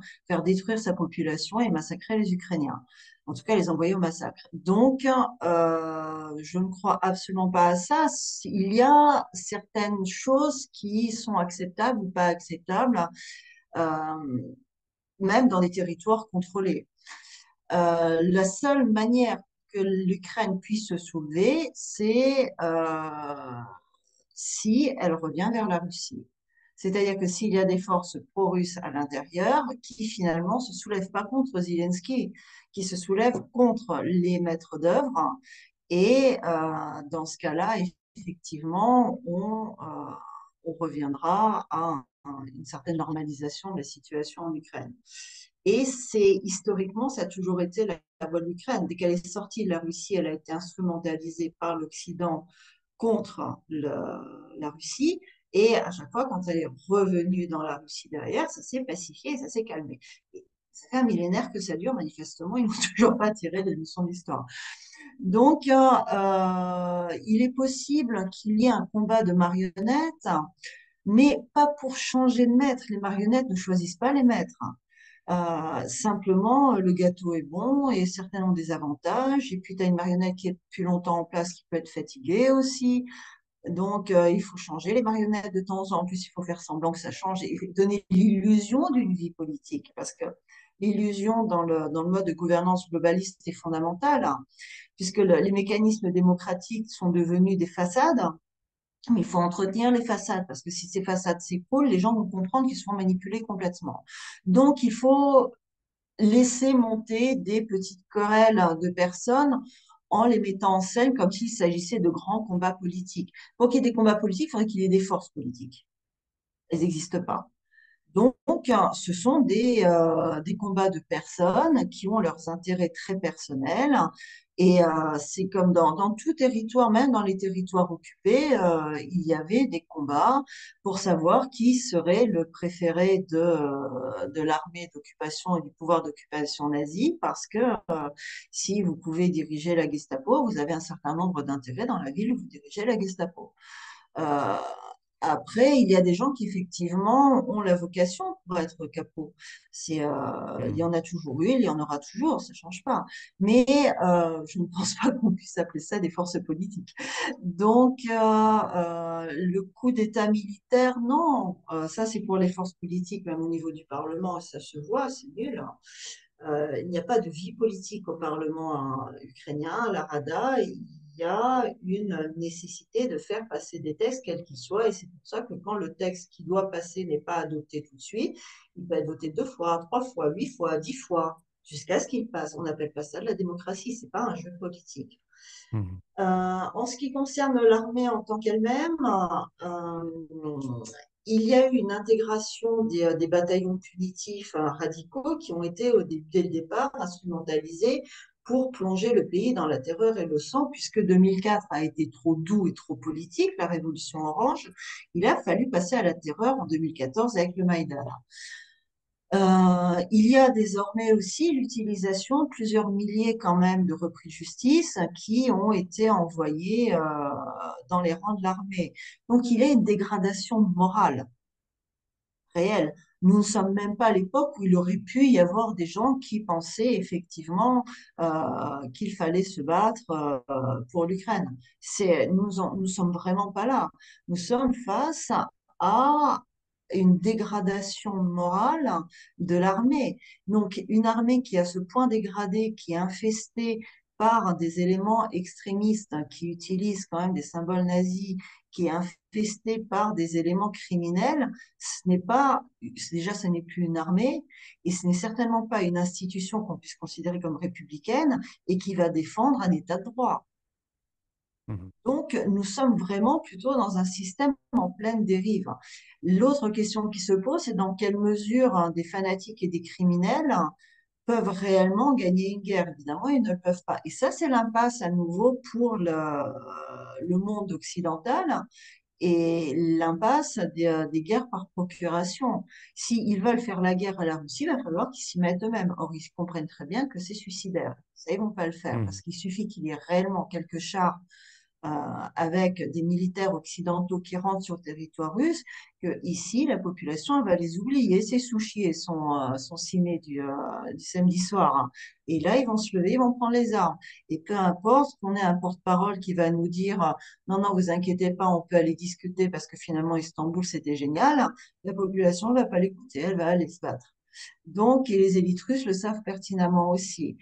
sa population et massacrer les Ukrainiens. En tout cas, les envoyer au massacre. Donc, je ne crois absolument pas à ça. Il y a certaines choses qui sont acceptables ou pas acceptables, euh, même dans des territoires contrôlés. La seule manière que l'Ukraine puisse se soulever, c'est si elle revient vers la Russie. C'est-à-dire que s'il y a des forces pro-russes à l'intérieur qui finalement se soulèvent pas contre Zelensky, qui se soulèvent contre les maîtres d'œuvre, et dans ce cas-là, effectivement, on reviendra à une certaine normalisation de la situation en Ukraine. Et c'est historiquement, ça a toujours été la voie de l'Ukraine. Dès qu'elle est sortie de la Russie, elle a été instrumentalisée par l'Occident contre la Russie. Et à chaque fois, quand elle est revenue dans la Russie derrière, ça s'est pacifié et ça s'est calmé. Et ça fait un millénaire que ça dure, manifestement, ils n'ont toujours pas tiré les leçons d'histoire. Donc, il est possible qu'il y ait un combat de marionnettes, mais pas pour changer de maître. Les marionnettes ne choisissent pas les maîtres. Simplement, le gâteau est bon et certains ont des avantages. Et puis, tu as une marionnette qui est depuis longtemps en place qui peut être fatiguée aussi. Donc, il faut changer les marionnettes de temps en temps. En plus, il faut faire semblant que ça change et donner l'illusion d'une vie politique. Parce que l'illusion dans le mode de gouvernance globaliste est fondamentale, hein, puisque les mécanismes démocratiques sont devenus des façades. Mais il faut entretenir les façades, parce que si ces façades s'écroulent, les gens vont comprendre qu'ils se font manipuler complètement. Donc, il faut laisser monter des petites querelles de personnes en les mettant en scène comme s'il s'agissait de grands combats politiques. Pour qu'il y ait des combats politiques, il faudrait qu'il y ait des forces politiques. Elles n'existent pas. Donc, ce sont des combats de personnes qui ont leurs intérêts très personnels. Et c'est comme dans tout territoire, même dans les territoires occupés, il y avait des combats pour savoir qui serait le préféré de l'armée d'occupation et du pouvoir d'occupation nazi, parce que si vous pouvez diriger la Gestapo, vous avez un certain nombre d'intérêts dans la ville où vous dirigez la Gestapo. Euh, Après, il y a des gens qui effectivement ont la vocation pour être capot. Il y en a toujours eu, il y en aura toujours, ça ne change pas. Mais je ne pense pas qu'on puisse appeler ça des forces politiques. Donc, le coup d'État militaire, non, ça c'est pour les forces politiques, même au niveau du Parlement, ça se voit, c'est nul. Il n'y a pas de vie politique au Parlement ukrainien, la Rada. Il y a une nécessité de faire passer des textes, quels qu'ils soient, et c'est pour ça que quand le texte qui doit passer n'est pas adopté tout de suite, il peut être voté 2 fois, 3 fois, 8 fois, 10 fois, jusqu'à ce qu'il passe. On n'appelle pas ça de la démocratie, c'est pas un jeu politique. Mhm. En ce qui concerne l'armée en tant qu'elle-même, il y a eu une intégration des bataillons punitifs radicaux qui ont été dès le départ instrumentalisés pour plonger le pays dans la terreur et le sang, puisque 2004 a été trop doux et trop politique, la révolution orange. Il a fallu passer à la terreur en 2014 avec le Maïdan. Il y a désormais aussi l'utilisation de plusieurs milliers quand même de repris de justice qui ont été envoyés dans les rangs de l'armée. Donc il y a une dégradation morale réelle. Nous ne sommes même pas à l'époque où il aurait pu y avoir des gens qui pensaient effectivement qu'il fallait se battre pour l'Ukraine. Nous sommes vraiment pas là. Nous sommes face à une dégradation morale de l'armée. Donc, une armée qui est à ce point dégradée, qui est infestée par des éléments extrémistes qui utilisent quand même des symboles nazis, qui est infestée par des éléments criminels, déjà, ce n'est plus une armée et ce n'est certainement pas une institution qu'on puisse considérer comme républicaine et qui va défendre un état de droit. Mhm. Donc, nous sommes vraiment plutôt dans un système en pleine dérive. L'autre question qui se pose, c'est dans quelle mesure des fanatiques et des criminels peuvent réellement gagner une guerre. Évidemment, ils ne le peuvent pas. Et ça, c'est l'impasse à nouveau pour le monde occidental et l'impasse des guerres par procuration. S'ils veulent faire la guerre à la Russie, il va falloir qu'ils s'y mettent eux-mêmes. Or, ils comprennent très bien que c'est suicidaire. Ça, ils vont pas le faire parce Mhm. qu'il suffit qu'il y ait réellement quelques chars euh, avec des militaires occidentaux qui rentrent sur le territoire russe, que ici, la population elle va les oublier. Ces sushis sont ciné du samedi soir, hein. Et là, ils vont se lever, ils vont prendre les armes. Et peu importe qu'on ait un porte-parole qui va nous dire non, non, vous inquiétez pas, on peut aller discuter parce que finalement, Istanbul, c'était génial. La population ne va pas l'écouter, elle va aller se battre. Donc, et les élites russes le savent pertinemment aussi.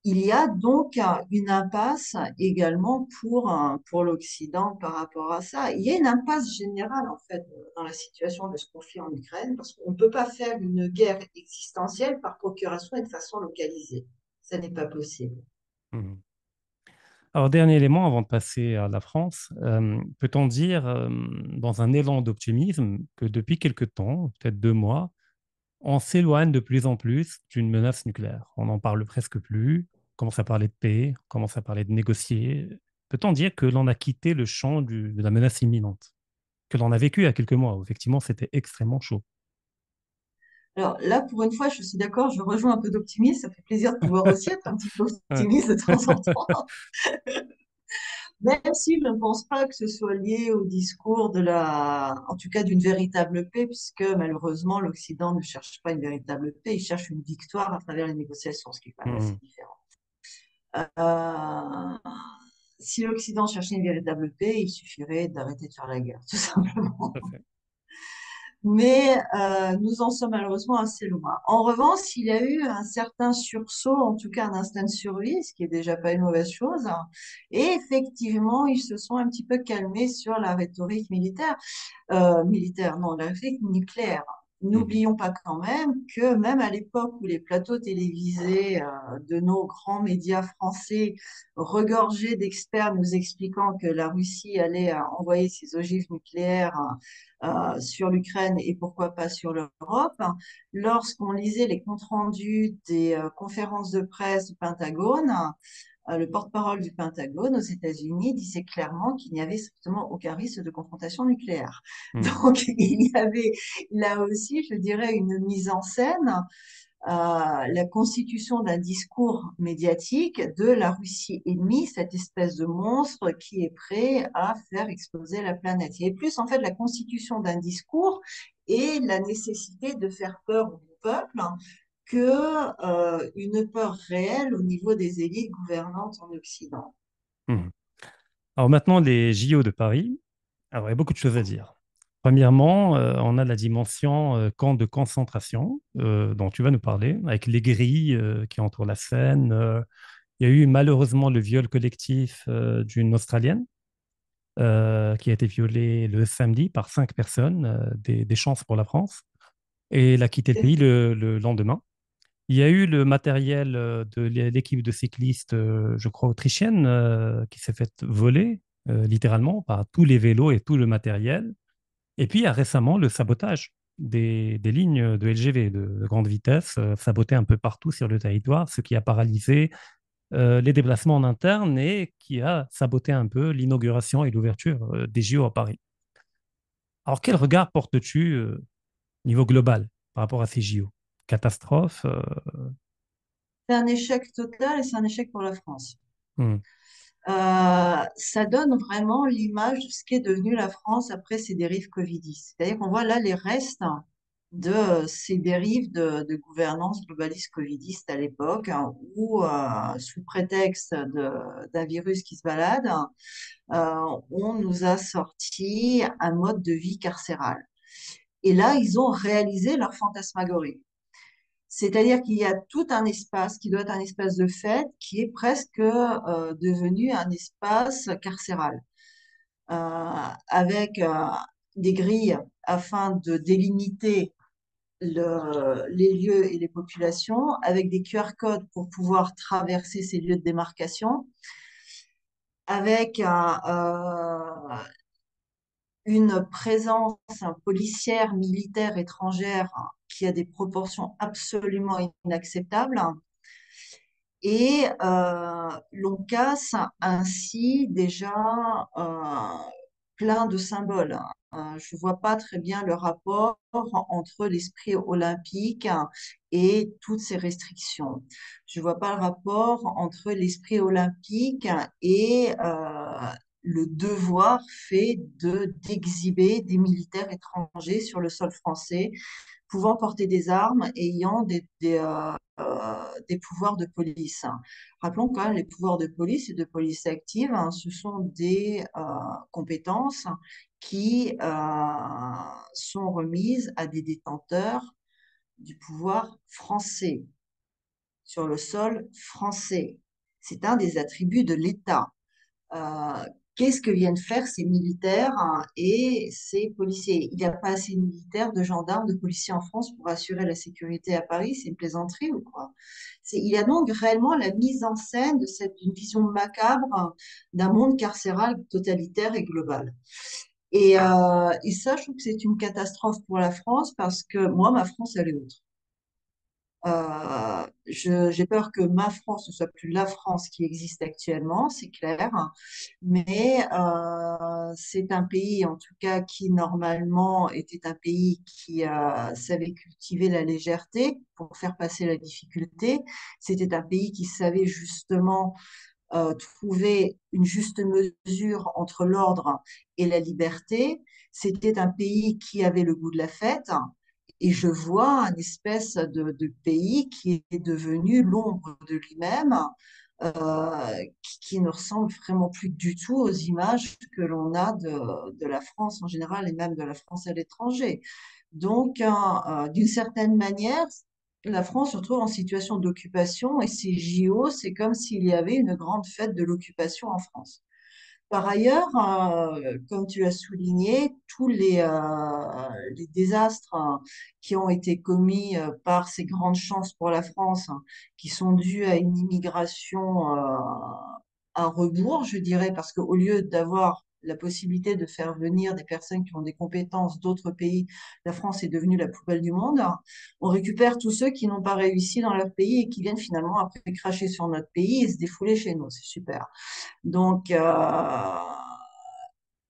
Il y a donc une impasse également pour l'Occident par rapport à ça. Il y a une impasse générale, en fait, dans la situation de ce conflit en Ukraine, parce qu'on ne peut pas faire une guerre existentielle par procuration et de façon localisée. Ça n'est pas possible. Mhm. Alors, dernier élément avant de passer à la France, peut-on dire, dans un élan d'optimisme, que depuis quelque temps, peut-être 2 mois, On s'éloigne de plus en plus d'une menace nucléaire. On n'en parle presque plus. On commence à parler de paix, on commence à parler de négocier. Peut-on dire que l'on a quitté le champ de la menace imminente, que l'on a vécu il y a quelques mois où effectivement c'était extrêmement chaud? Alors là, pour une fois, je suis d'accord, je rejoins un peu d'optimisme. Ça fait plaisir de pouvoir aussi être un petit peu Ouais. optimiste de temps en temps. Même si je ne pense pas que ce soit lié au discours en tout cas d'une véritable paix, puisque malheureusement, l'Occident ne cherche pas une véritable paix, il cherche une victoire à travers les négociations, ce qui est quand même assez Mhm. différent. Euh, si l'Occident cherchait une véritable paix, il suffirait d'arrêter de faire la guerre, tout simplement. Tout à fait. Mais nous en sommes malheureusement assez loin. En revanche, il y a eu un certain sursaut, en tout cas un instinct de survie, ce qui est déjà pas une mauvaise chose. Et effectivement, ils se sont un petit peu calmés sur la rhétorique militaire, non, la rhétorique nucléaire. Mhm. N'oublions pas quand même que même à l'époque où les plateaux télévisés de nos grands médias français regorgeaient d'experts nous expliquant que la Russie allait envoyer ses ogives nucléaires sur l'Ukraine et pourquoi pas sur l'Europe, lorsqu'on lisait les comptes rendus des conférences de presse du Pentagone, le porte-parole du Pentagone aux États-Unis disait clairement qu'il n'y avait strictement aucun risque de confrontation nucléaire. Mhm. Donc, il y avait là aussi, je dirais, une mise en scène, la constitution d'un discours médiatique de la Russie ennemie, cette espèce de monstre qui est prêt à faire exploser la planète. Il y a plus, en fait, la constitution d'un discours et la nécessité de faire peur au peuple que une peur réelle au niveau des élites gouvernantes en Occident. Mhm. Alors maintenant, les JO de Paris. Alors, il y a beaucoup de choses à dire. Premièrement, on a la dimension camp de concentration dont tu vas nous parler, avec les grilles qui entourent la scène. Il y a eu malheureusement le viol collectif d'une Australienne qui a été violée le samedi par 5 personnes, des chances pour la France, et elle a quitté le pays le lendemain. Il y a eu le matériel de l'équipe de cyclistes, je crois, autrichienne, qui s'est fait voler littéralement par tous les vélos et tout le matériel. Et puis, il y a récemment le sabotage des lignes de LGV de grande vitesse, sabotées un peu partout sur le territoire, ce qui a paralysé les déplacements en interne et qui a saboté un peu l'inauguration et l'ouverture des JO à Paris. Alors, quel regard portes-tu niveau global par rapport à ces JO? Catastrophe? C'est un échec total et c'est un échec pour la France. Hmm. Ça donne vraiment l'image de ce qu'est devenu la France après ces dérives covidistes. C'est-à-dire qu'on voit là les restes de ces dérives de gouvernance globaliste covidiste à l'époque, hein, où, sous prétexte d'un virus qui se balade, on nous a sorti un mode de vie carcéral. Et là, ils ont réalisé leur fantasmagorie. C'est-à-dire qu'il y a tout un espace qui doit être un espace de fête qui est presque devenu un espace carcéral, avec des grilles afin de délimiter les lieux et les populations, avec des QR codes pour pouvoir traverser ces lieux de démarcation, avec une présence policière, militaire, étrangère qui a des proportions absolument inacceptables. Et l'on casse ainsi déjà plein de symboles. Je ne vois pas très bien le rapport entre l'esprit olympique et toutes ces restrictions. Je ne vois pas le rapport entre l'esprit olympique et le devoir fait d'exhiber des militaires étrangers sur le sol français pouvant porter des armes et ayant des pouvoirs de police. Rappelons quand même les pouvoirs de police et de police active, hein, ce sont des compétences qui sont remises à des détenteurs du pouvoir français, sur le sol français. C'est un des attributs de l'État. Euh, Qu'est-ce que viennent faire ces militaires, hein, et ces policiers? Il n'y a pas assez de militaires, de gendarmes, de policiers en France pour assurer la sécurité à Paris. C'est une plaisanterie ou quoi? Il y a donc réellement la mise en scène d'une vision macabre, hein, d'un monde carcéral totalitaire et global. Et ça, je trouve que c'est une catastrophe pour la France parce que moi, ma France, elle est autre. J'ai peur que ma France ne soit plus la France qui existe actuellement, c'est clair, mais c'est un pays, en tout cas, qui normalement était un pays qui savait cultiver la légèreté pour faire passer la difficulté. C'était un pays qui savait justement trouver une juste mesure entre l'ordre et la liberté. C'était un pays qui avait le goût de la fête. Et je vois une espèce de pays qui est devenu l'ombre de lui-même, qui ne ressemble vraiment plus du tout aux images que l'on a de la France en général et même de la France à l'étranger. Donc, d'une certaine manière, la France se retrouve en situation d'occupation et ces JO, c'est comme s'il y avait une grande fête de l'occupation en France. Par ailleurs, comme tu l'as souligné, tous les désastres qui ont été commis par ces grandes chances pour la France, qui sont dus à une immigration à rebours, je dirais, parce qu'au lieu d'avoir la possibilité de faire venir des personnes qui ont des compétences d'autres pays, la France est devenue la poubelle du monde. On récupère tous ceux qui n'ont pas réussi dans leur pays et qui viennent finalement après cracher sur notre pays et se défouler chez nous. C'est super. Donc,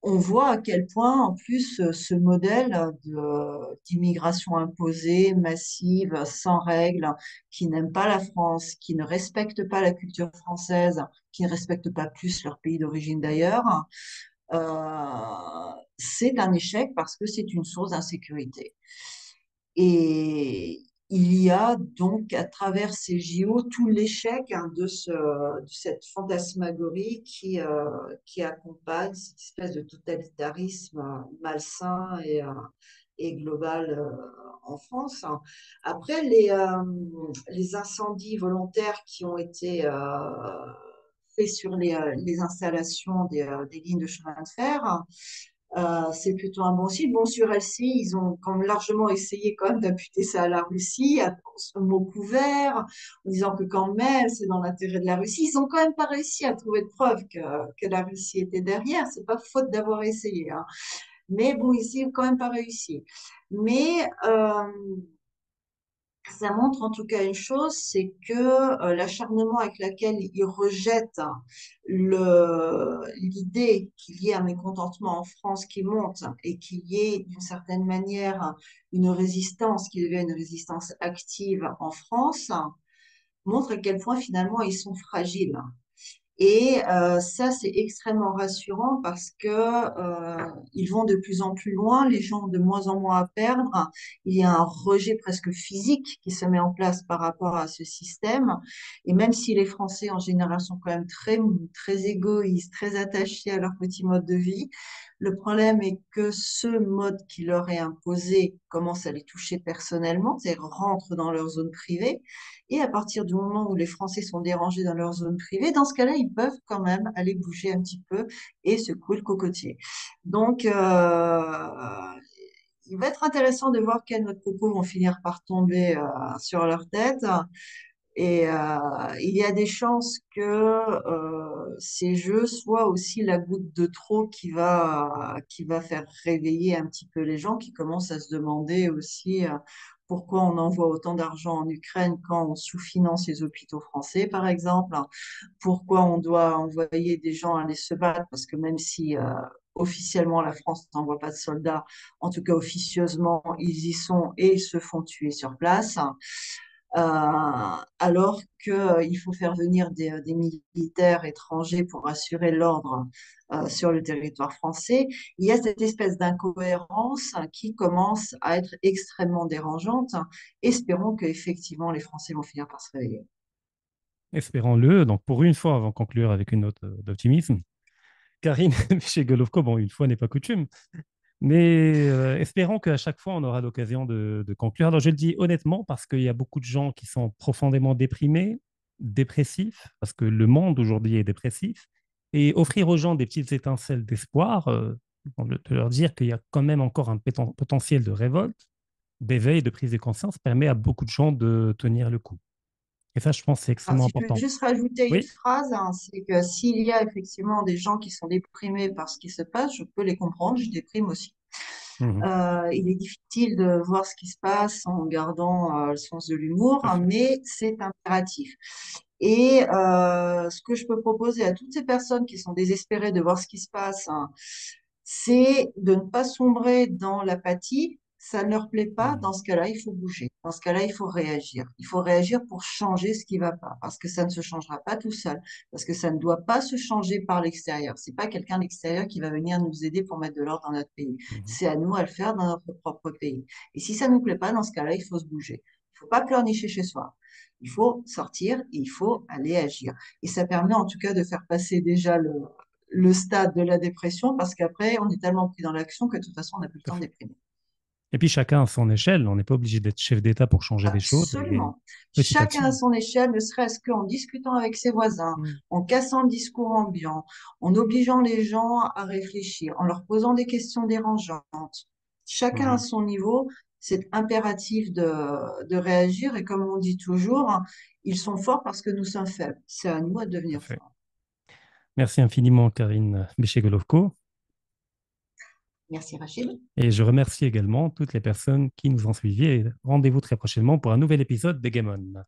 on voit à quel point, en plus, ce modèle d'immigration imposée, massive, sans règles, qui n'aime pas la France, qui ne respecte pas la culture française, qui ne respecte pas plus leur pays d'origine d'ailleurs, c'est un échec parce que c'est une source d'insécurité. Et il y a donc à travers ces JO tout l'échec de cette fantasmagorie qui accompagne cette espèce de totalitarisme malsain et global en France. Après, les incendies volontaires qui ont été faits sur les installations des lignes de chemin de fer, c'est plutôt un bon signe. Bon, sur LC, ils ont quand même largement essayé quand même d'imputer ça à la Russie, à ce mot couvert, en disant que quand même, c'est dans l'intérêt de la Russie. Ils ont quand même pas réussi à trouver de preuves que la Russie était derrière. C'est pas faute d'avoir essayé, hein. Mais bon, ici, ils n'ont quand même pas réussi. Mais ça montre en tout cas une chose, c'est que l'acharnement avec lequel ils rejettent l'idée qu'il y ait un mécontentement en France qui monte et qu'il y ait d'une certaine manière une résistance qui devient une résistance active en France, montre à quel point finalement ils sont fragiles. Et ça, c'est extrêmement rassurant parce que ils vont de plus en plus loin, les gens ont de moins en moins à perdre. Il y a un rejet presque physique qui se met en place par rapport à ce système. Et même si les Français en général sont quand même très égoïstes, très attachés à leur petit mode de vie, le problème est que ce mode qui leur est imposé commence à les toucher personnellement, c'est-à-dire rentre dans leur zone privée. Et à partir du moment où les Français sont dérangés dans leur zone privée, dans ce cas-là, ils peuvent quand même aller bouger un petit peu et secouer le cocotier. Donc, il va être intéressant de voir quels noix de coco vont finir par tomber sur leur tête. Et il y a des chances que ces jeux soient aussi la goutte de trop qui va faire réveiller un petit peu les gens qui commencent à se demander aussi pourquoi on envoie autant d'argent en Ukraine quand on sous-finance les hôpitaux français, par exemple. Pourquoi on doit envoyer des gens aller se battre, parce que même si officiellement la France n'envoie pas de soldats, en tout cas officieusement, ils y sont et ils se font tuer sur place. Alors qu'il faut faire venir des militaires étrangers pour assurer l'ordre sur le territoire français, il y a cette espèce d'incohérence qui commence à être extrêmement dérangeante. Espérons qu'effectivement les Français vont finir par se réveiller. Espérons-le. Donc, pour une fois, avant de conclure avec une note d'optimisme, Karine Michel-Golovko, bon, une fois n'est pas coutume, mais espérons qu'à chaque fois, on aura l'occasion de conclure. Alors, je le dis honnêtement parce qu'il y a beaucoup de gens qui sont profondément déprimés, dépressifs, parce que le monde aujourd'hui est dépressif. Et offrir aux gens des petites étincelles d'espoir, de leur dire qu'il y a quand même encore un potentiel de révolte, d'éveil, de prise de conscience, permet à beaucoup de gens de tenir le coup. Et ça, je pense, c'est Alors, extrêmement si je peux important. juste rajouter une Oui, phrase, hein, c'est que s'il y a effectivement des gens qui sont déprimés par ce qui se passe, je peux les comprendre, je déprime aussi. Il est difficile de voir ce qui se passe en gardant le sens de l'humour, mais c'est impératif. Et ce que je peux proposer à toutes ces personnes qui sont désespérées de voir ce qui se passe, hein, c'est de ne pas sombrer dans l'apathie. Ça ne leur plaît pas. Dans ce cas-là, il faut bouger. Dans ce cas-là, il faut réagir. Il faut réagir pour changer ce qui ne va pas, parce que ça ne se changera pas tout seul, parce que ça ne doit pas se changer par l'extérieur. C'est pas quelqu'un de l'extérieur qui va venir nous aider pour mettre de l'ordre dans notre pays. C'est à nous à le faire dans notre propre pays. Et si ça ne nous plaît pas, dans ce cas-là, il faut se bouger. Il ne faut pas pleurnicher chez soi. Il faut sortir et il faut aller agir. Et ça permet en tout cas de faire passer déjà le stade de la dépression, parce qu'après, on est tellement pris dans l'action que de toute façon, on n'a plus le temps de déprimer. Et puis chacun à son échelle, on n'est pas obligé d'être chef d'État pour changer des choses. Absolument. Petit Chacun à action. son échelle, ne serait-ce qu'en discutant avec ses voisins, en cassant le discours ambiant, en obligeant les gens à réfléchir, en leur posant des questions dérangeantes. Chacun à son niveau, c'est impératif de réagir. Et comme on dit toujours, hein, ils sont forts parce que nous sommes faibles. C'est à nous de devenir Parfait. forts. Merci infiniment, Karine Béché-Golovko. Merci Rachid. Et je remercie également toutes les personnes qui nous ont suivis. Et rendez-vous très prochainement pour un nouvel épisode de Game On.